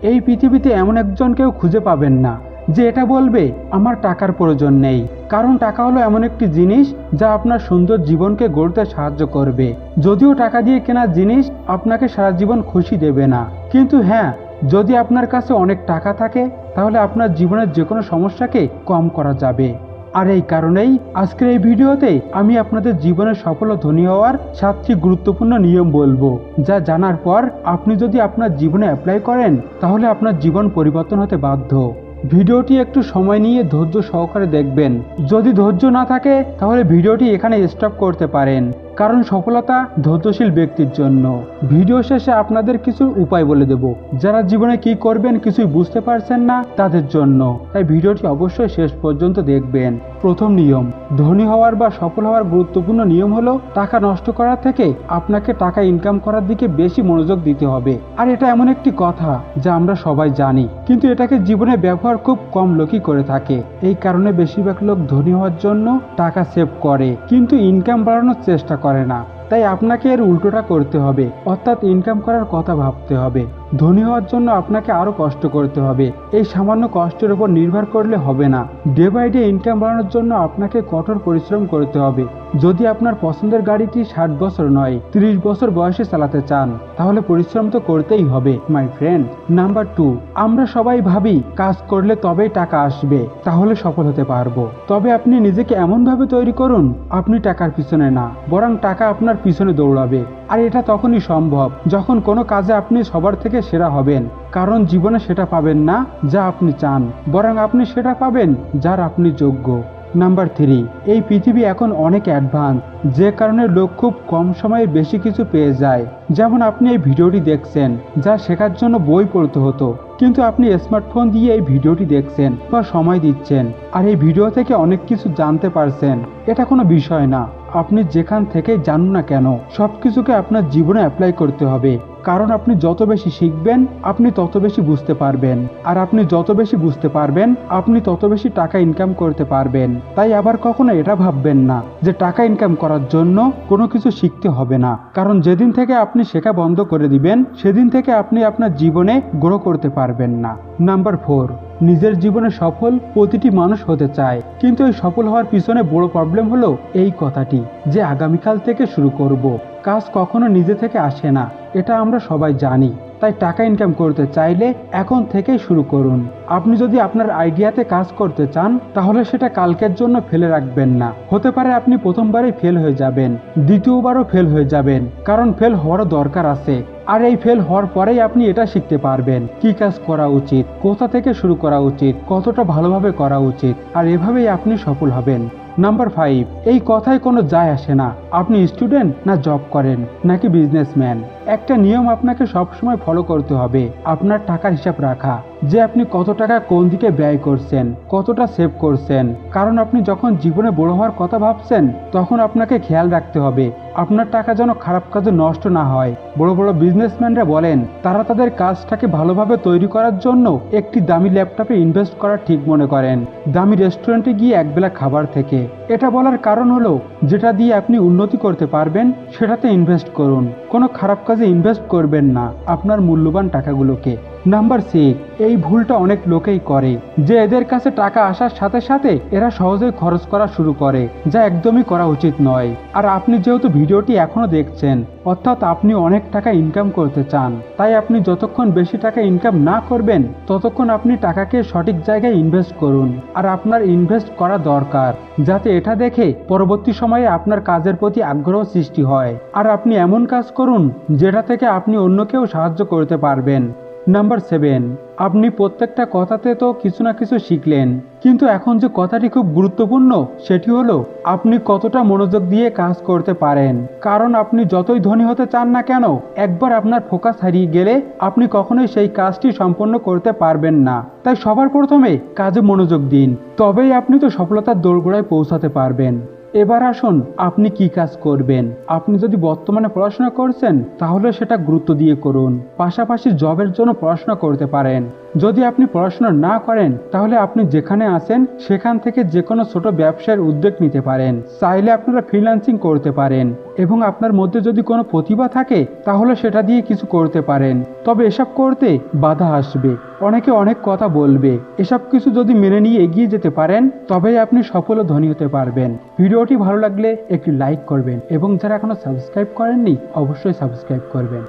এই পৃথিবীতে এমন একজন কেউ খুঁজে পাবেন না যে এটা বলবে আমার টাকার প্রয়োজন নেই। কারণ টাকা হলো এমন একটি জিনিস যা আপনার সুন্দর জীবনকে গড়তে সাহায্য করবে। যদিও টাকা দিয়ে কেনা জিনিস আপনাকে সারা জীবন খুশি দেবে না, কিন্তু হ্যাঁ, যদি আপনার কাছে অনেক টাকা থাকে তাহলে আপনার জীবনের যে কোনো সমস্যাকে কম করা যাবে। আর এই কারণেই আজকের এই ভিডিওতে আমি আপনাদের জীবনে সফল ও ধনী হওয়ার 7টি গুরুত্বপূর্ণ নিয়ম বলবো, যা জানার পর আপনি যদি আপনার জীবনে অ্যাপ্লাই করেন তাহলে আপনার জীবন পরিবর্তন হতে বাধ্য। ভিডিওটি একটু সময় নিয়ে ধৈর্য সহকারে দেখবেন। যদি ধৈর্য না থাকে তাহলে ভিডিওটি এখানে স্টপ করতে পারেন, কারণ সফলতা ধৈর্যশীল ব্যক্তির জন্য। ভিডিও শেষে আপনাদের কিছু উপায় বলে দেব, যারা জীবনে কি করবেন কিছুই বুঝতে পারছেন না তাদের জন্য, তাই ভিডিওটি অবশ্যই শেষ পর্যন্ত দেখবেন। প্রথম নিয়ম, ধনী হওয়ার বা সফল হওয়ার গুরুত্বপূর্ণ নিয়ম হলো টাকা নষ্ট করার থেকে আপনাকে টাকা ইনকাম করার দিকে বেশি মনোযোগ দিতে হবে। আর এটা এমন একটি কথা যা আমরা সবাই জানি, কিন্তু এটাকে জীবনে ব্যবহার খুব কম লোকই করে থাকে। এই কারণে বেশিরভাগ লোক ধনী হওয়ার জন্য টাকা সেভ করে কিন্তু ইনকাম বাড়ানোর চেষ্টা করে না। তাই আপনাকে এর উল্টোটা করতে হবে, অর্থাৎ ইনকাম করার কথা ভাবতে হবে। ধনী হওয়ার জন্য আপনাকে আরো কষ্ট করতে হবে। এই সামান্য কষ্টের উপর নির্ভর করলে হবে না। ডে বাই ডে ইনকাম বাড়ানোর জন্য আপনাকে কঠোর পরিশ্রম করতে হবে। যদি আপনার পছন্দের গাড়িটি 60 বছর নয় 30 বছর বয়সে চালাতে চান তাহলে পরিশ্রম তো করতেই হবে মাই ফ্রেন্ড। নাম্বার 2, আমরা সবাই ভাবি কাজ করলে তবেই টাকা আসবে, তাহলে সফল হতে পারবো। তবে আপনি নিজেকে এমন ভাবে তৈরি করুন আপনি টাকার পিছনে না, বরং টাকা আপনার পিছনে দৌড়াবে। আর এটা তখনই সম্ভব যখন কোনো কাজে আপনি সবার থেকে সেরা হবেন। কারণ জীবনে সেটা পাবেন না যা আপনি চান, বরং আপনি সেটা পাবেন যার আপনি যোগ্য। নাম্বার 3, এই পৃথিবী এখন অনেক অ্যাডভান্স, যে কারণে লোক খুব কম সময়ে বেশি কিছু পেয়ে যায়। যেমন আপনি এই ভিডিওটি দেখছেন, যা শেখার জন্য বই পড়তে হতো, কিন্তু আপনি স্মার্টফোন দিয়ে এই ভিডিওটি দেখছেন বা সময় দিচ্ছেন আর এই ভিডিও থেকে অনেক কিছু জানতে পারছেন। এটা কোনো বিষয় না, আপনি যেখান থেকে জানুন না কেন সবকিছুকে আপনার জীবনে অ্যাপ্লাই করতে হবে। কারণ আপনি যত বেশি শিখবেন আপনি তত বেশি বুঝতে পারবেন, আর আপনি যত বেশি বুঝতে পারবেন আপনি তত বেশি টাকা ইনকাম করতে পারবেন। তাই আবার কখনো এটা ভাববেন না যে টাকা ইনকাম করার জন্য কোনো কিছু শিখতে হবে না, কারণ যেদিন থেকে আপনি শেখা বন্ধ করে দিবেন সেদিন থেকে আপনি আপনার জীবনে গ্রো করতে পারবেন না। নাম্বার 4, নিজের জীবনে সফল প্রতিটি মানুষ হতে চায়, কিন্তু এই সফল হওয়ার পিছনে বড় প্রবলেম হলো এই কথাটি যে আগামীকাল থেকে শুরু করব। কাজ কখনো নিজে থেকে আসে না, এটা আমরা সবাই জানি। তাই টাকা ইনকাম করতে চাইলে এখন থেকেই শুরু করুন। আপনি যদি আপনার আইডিয়াতে কাজ করতে চান তাহলে সেটা কালকের জন্য ফেলে রাখবেন না। হতে পারে আপনি প্রথমবারই ফেল হয়ে যাবেন, দ্বিতীয়বারও ফেল হয়ে যাবেন, কারণ ফেল হওয়ারও দরকার আছে। আর এই ফেল হওয়ার পরেই আপনি এটা শিখতে পারবেন কি কাজ করা উচিত, কোথা থেকে শুরু করা উচিত, কতটা ভালোভাবে করা উচিত, আর এভাবেই আপনি সফল হবেন। নাম্বার 5, এই কথায় কোনো যায় আসে না আপনি স্টুডেন্ট না জব করেন নাকি বিজনেসম্যান। একটা নিয়ম আপনাকে সবসময় ফলো করতে হবে, আপনার টাকার হিসাব রাখা, যে আপনি কত টাকা কোন দিকে ব্যয় করছেন, কতটা সেভ করছেন। কারণ আপনি যখন জীবনে বড় হওয়ার কথা ভাবছেন তখন আপনাকে খেয়াল রাখতে হবে আপনার টাকা যেন খারাপ কাজে নষ্ট না হয়। বড় বড় বিজনেসম্যানরা বলেন তারা তাদের কাজটাকে ভালোভাবে তৈরি করার জন্য একটি দামি ল্যাপটপে ইনভেস্ট করা ঠিক মনে করেন, দামি রেস্টুরেন্টে গিয়ে একবেলা খাবার থেকে। এটা বলার কারণ হলো যেটা দিয়ে আপনি উন্নতি করতে পারবেন সেটাতে ইনভেস্ট করুন, কোনো খারাপ কাজে ইনভেস্ট করবেন না আপনার মূল্যবান টাকাগুলোকে। নাম্বার 6, এই ভুলটা অনেক লোকেই করে যে এদের কাছে টাকা আসার সাথে সাথে এরা সহজেই খরচ করা শুরু করে, যা একদমই করা উচিত নয়। আর আপনি যেহেতু ভিডিওটি এখনো দেখছেন অর্থাৎ আপনি অনেক টাকা ইনকাম করতে চান, তাই আপনি যতক্ষণ বেশি টাকা ইনকাম না করবেন ততক্ষণ আপনি টাকাকে সঠিক জায়গায় ইনভেস্ট করুন। আর আপনার ইনভেস্ট করা দরকার যাতে এটা দেখে পরবর্তী সময়ে আপনার কাজের প্রতি আগ্রহ সৃষ্টি হয়, আর আপনি এমন কাজ করুন যেটা থেকে আপনি অন্যকেও সাহায্য করতে পারবেন। নাম্বার 7, আপনি প্রত্যেকটা কথাতে তো কিছু না কিছু শিখলেন, কিন্তু এখন যে কথাটি খুব গুরুত্বপূর্ণ সেটি হলো আপনি কতটা মনোযোগ দিয়ে কাজ করতে পারেন। কারণ আপনি যতই ধনী হতে চান না কেন একবার আপনার ফোকাস হারিয়ে গেলে আপনি কখনোই সেই কাজটি সম্পন্ন করতে পারবেন না। তাই সবার প্রথমে কাজে মনোযোগ দিন, তবেই আপনি তো সফলতার দোরগোড়ায় পৌঁছাতে পারবেন। এবার আসুন আপনি কি কাজ করবেন। আপনি যদি বর্তমানে পড়াশোনা করছেন তাহলে সেটা গুরুত্ব দিয়ে করুন, পাশাপাশি জবের জন্য পড়াশোনা করতে পারেন। যদি আপনি পড়াশোনা না করেন তাহলে আপনি যেখানে আছেন সেখান থেকে যে কোনো ছোট ব্যবসার উদ্যোগ নিতে পারেন। চাইলে আপনারা ফ্রিল্যান্সিং করতে পারেন এবং আপনার মধ্যে যদি কোনো প্রতিভা থাকে তাহলে সেটা দিয়ে কিছু করতে পারেন। তবে এসব করতে বাধা আসবে, অনেকে অনেক কথা বলবে। এসব কিছু যদি মেনে নিয়ে এগিয়ে যেতে পারেন তবেই আপনি সফল ও ধনী হতে পারবেন। ভিডিওটি ভালো লাগলে একটি লাইক করবেন এবং যারা এখনো সাবস্ক্রাইব করেননি অবশ্যই সাবস্ক্রাইব করবেন।